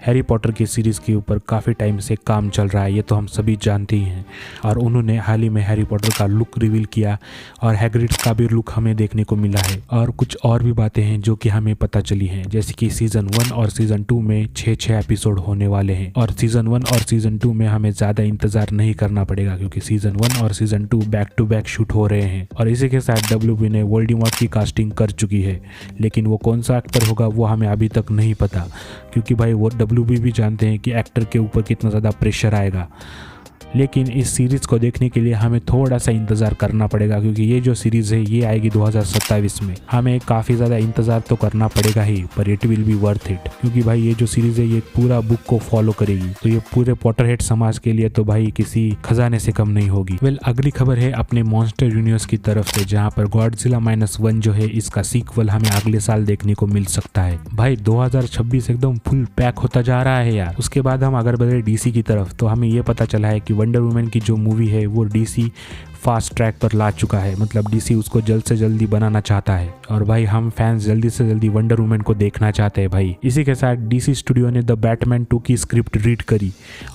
Harry Potter की series के ऊपर काफ़ी टाइम से काम चल रहा है, ये तो हम सभी जानते ही हैं। और उन्होंने हाल ही में हैरी पॉटर का लुक रिवील किया और हैग्रिड का भी लुक हमें देखने को मिला है। और कुछ और भी बातें हैं जो कि हमें पता चली हैं, जैसे कि सीज़न 1 और सीज़न 2 में 6 एपिसोड होने वाले हैं। और सीज़न 1 और सीज़न 2 में हमें ज़्यादा इंतज़ार नहीं करना पड़ेगा, क्योंकि सीज़न 1 और season 2 back to back shoot हो रहे हैं। और इसी के साथ WB ने वोल्डेमॉर्ट की कास्टिंग कर चुकी है, लेकिन वो कौन सा एक्टर होगा वो हमें अभी तक नहीं पता, क्योंकि भाई वो WB भी जानते हैं कि एक्टर के ऊपर कितना ज़्यादा प्रेशर आएगा। लेकिन इस सीरीज़ को देखने के लिए हमें थोड़ा सा इंतज़ार करना पड़ेगा, क्योंकि ये जो सीरीज़ है ये आएगी 2027 में। हमें काफ़ी ज़्यादा इंतज़ार तो करना पड़ेगा ही, पर it will be worth it, क्योंकि भाई ये जो सीरीज़ है ये पूरा बुक को फॉलो करेगी। तो ये पूरे पॉटरहेड समाज के लिए तो भाई किसी खजाने से कम नहीं होगी। अगली खबर है अपने मॉन्स्टर यूनिवर्स की तरफ से, जहाँ पर गॉडजिला -1 जो है इसका सीक्वल हमें अगले साल देखने को मिल सकता है। भाई 2026 एकदम फुल पैक होता जा रहा है यार। उसके बाद हम अगर बढ़े DC की तरफ, तो हमें ये पता चला है कि वंडर वुमन की जो मूवी है वो DC फास्ट ट्रैक पर ला चुका है, मतलब DC उसको जल्द से जल्दी बनाना चाहता है। और भाई हम फैंस जल्दी से जल्दी वंडर वुमन को देखना चाहते हैं भाई। इसी के साथ DC स्टूडियो ने द बैटमैन 2 की स्क्रिप्ट रीड करी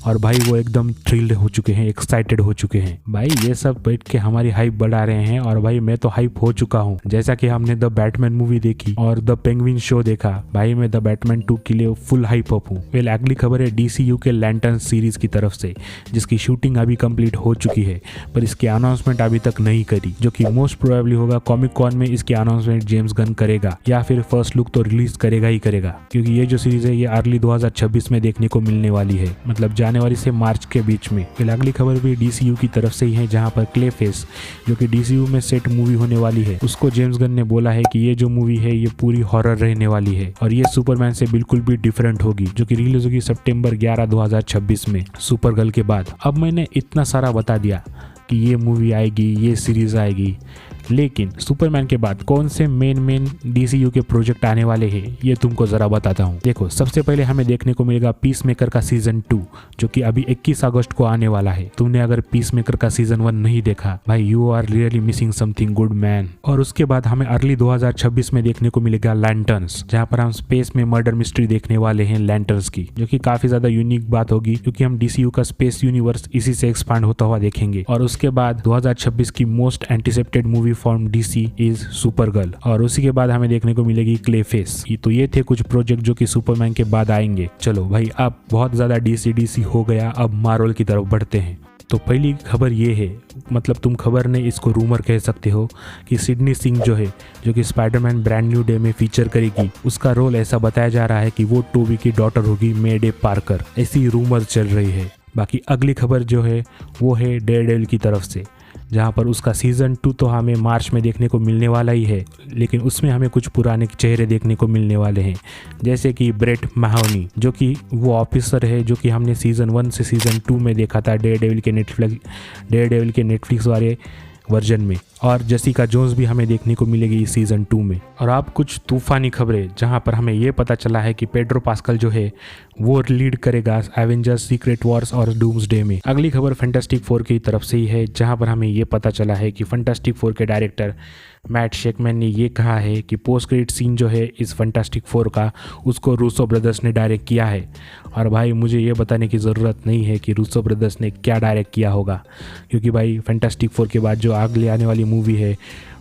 और भाई वो एकदम थ्रिल्ड हो चुके हैं, एक्साइटेड हो चुके हैं। भाई ये सब बैठ के हमारी हाइप बढ़ा रहे हैं, और भाई मैं तो हाइप हो चुका हूँ। जैसा कि हमने द बैटमैन मूवी देखी और द पेंगुइन शो देखा, भाई मैं द बैटमैन 2 के लिए फुल हाइप अप हूँ। अगली खबर है DCU के लैंटर्न सीरीज की तरफ से, जिसकी शूटिंग अभी कंप्लीट हो चुकी है, पर इसकी अनाउंसमेंट अभी तक नहीं करी, जो कि मोस्ट प्रोबेबली होगा कॉमिक कॉन में इसकी अनाउंसमेंट जेम्स गन करेगा, या फिर फर्स्ट लुक तो रिलीज करेगा ही करेगा, क्योंकि ये जो सीरीज है ये अर्ली 2026 में देखने को मिलने वाली है, मतलब जनवरी से मार्च के बीच में। फिर अगली खबर भी DCU की तरफ से ही है, जहाँ पर क्लेफेस जो कि DCU में सेट मूवी होने वाली है, उसको जेम्स गन ने बोला है कि ये जो मूवी है ये पूरी हॉरर रहने वाली है, और ये सुपरमैन से बिल्कुल भी डिफरेंट होगी, जो कि रिलीज होगी सितंबर 11, 2026 में, सुपरगर्ल के बाद। अब मैंने इतना सारा बता दिया कि ये मूवी आएगी, ये सीरीज आएगी, लेकिन सुपरमैन के बाद कौन से मेन DCU के प्रोजेक्ट आने वाले हैं ये तुमको जरा बताता हूँ। देखो, सबसे पहले हमें देखने को मिलेगा पीसमेकर का सीजन 2, जो कि अभी 21 अगस्त को आने वाला है। तुमने अगर पीसमेकर का सीजन 1 नहीं देखा, भाई you are really missing something good man. और उसके बाद हमें अर्ली 2026 में देखने को मिलेगा लैंटर्न्स, जहाँ पर हम स्पेस में मर्डर मिस्ट्री देखने वाले हैं लैंटर्न्स की, जो कि काफी ज्यादा यूनिक बात होगी, क्योंकि हम DCU का स्पेस यूनिवर्स इसी से एक्सपांड होता हुआ देखेंगे। और उसके बाद 2026 की most anticipated movie from DC is Supergirl, और उसी के बाद हमें देखने को मिलेगी क्लेफेस। तो ये थे कुछ प्रोजेक्ट जो कि सुपरमैन के बाद आएंगे। चलो भाई, अब बहुत ज्यादा DC हो गया, अब मार्वल की तरफ बढ़ते हैं। तो पहली खबर ये है, मतलब तुम खबर नहीं इसको रूमर कह सकते हो, कि सिडनी सिंह जो है, जो कि स्पाइडरमैन ब्रांड न्यू डे में फीचर करेगी, उसका रोल ऐसा बताया जा रहा है कि वो टोबी की डॉटर होगी, मे डे पार्कर। ऐसी रूमर चल रही है। बाकी अगली खबर जो है वो है डेयरडेविल की तरफ से, जहाँ पर उसका सीजन 2 तो हमें मार्च में देखने को मिलने वाला ही है, लेकिन उसमें हमें कुछ पुराने चेहरे देखने को मिलने वाले हैं, जैसे कि ब्रेट महावनी, जो कि वो ऑफिसर है जो कि हमने सीजन 1 से सीजन 2 में देखा था डेयरडेविल के नेटफ्लिक्स वाले वर्जन में। और जेसिका जोन्स भी हमें देखने को मिलेगी इस सीजन 2 में। और आप कुछ तूफानी खबरें, जहां पर हमें ये पता चला है कि पेड्रो पास्कल जो है वो लीड करेगा एवेंजर्स सीक्रेट वॉर्स और डूम्सडे में। अगली खबर फैंटास्टिक 4 की तरफ से ही है, जहां पर हमें ये पता चला है कि फैंटास्टिक 4 के डायरेक्टर मैट शेकमैन ने ये कहा है कि पोस्ट क्रेडिट सीन जो है इस फैंटास्टिक 4 का, उसको रूसो ब्रदर्स ने डायरेक्ट किया है। और भाई मुझे ये बताने की ज़रूरत नहीं है कि रूसो ब्रदर्स ने क्या डायरेक्ट किया होगा, क्योंकि भाई फैंटास्टिक 4 के बाद जो अगले आने वाली मूवी है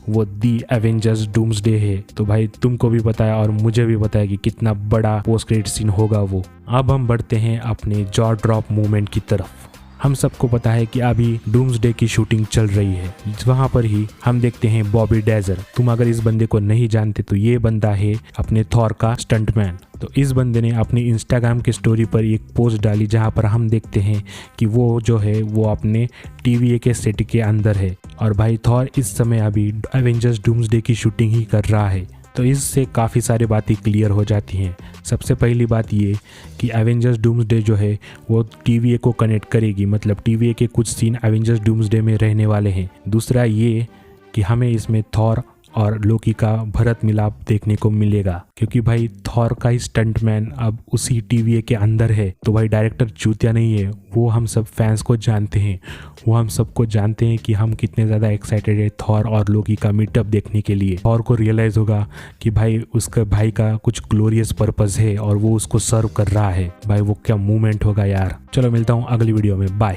वो दी एवेंजर्स डूम्सडे है। तो भाई तुमको भी पता है और मुझे भी पता है कि कितना बड़ा पोस्ट क्रेडिट सीन होगा वो। अब हम बढ़ते हैं अपने जॉ ड्रॉप मूवमेंट की तरफ। हम सबको पता है कि अभी डूम्सडे की शूटिंग चल रही है, वहाँ पर ही हम देखते हैं बॉबी डेजर। तुम अगर इस बंदे को नहीं जानते तो ये बंदा है अपने थॉर का स्टंटमैन। तो इस बंदे ने अपनी इंस्टाग्राम की स्टोरी पर एक पोस्ट डाली, जहाँ पर हम देखते हैं कि वो जो है वो अपने TVA के सेट के अंदर है, और भाई थॉर इस समय अभी एवेंजर्स डूम्सडे की शूटिंग ही कर रहा है। तो इससे काफ़ी सारी बातें क्लियर हो जाती हैं। सबसे पहली बात ये कि एवेंजर्स डूम्सडे जो है वो TVA को कनेक्ट करेगी, मतलब TVA के कुछ सीन एवेंजर्स डूम्सडे में रहने वाले हैं। दूसरा ये कि हमें इसमें थॉर और लोकी का भरत मिलाप देखने को मिलेगा, क्योंकि भाई थॉर का ही स्टंटमैन अब उसी TVA के अंदर है। तो भाई डायरेक्टर चूतिया नहीं है, वो हम सब फैंस को जानते हैं, वो हम सबको जानते हैं कि हम कितने ज़्यादा एक्साइटेड है थॉर और लोकी का मीटअप देखने के लिए। थॉर को रियलाइज़ होगा कि भाई उसका भाई का कुछ ग्लोरियस पर्पस है और वो उसको सर्व कर रहा है। भाई वो क्या मूवमेंट होगा यार। चलो मिलता हूँ अगली वीडियो में, बाय।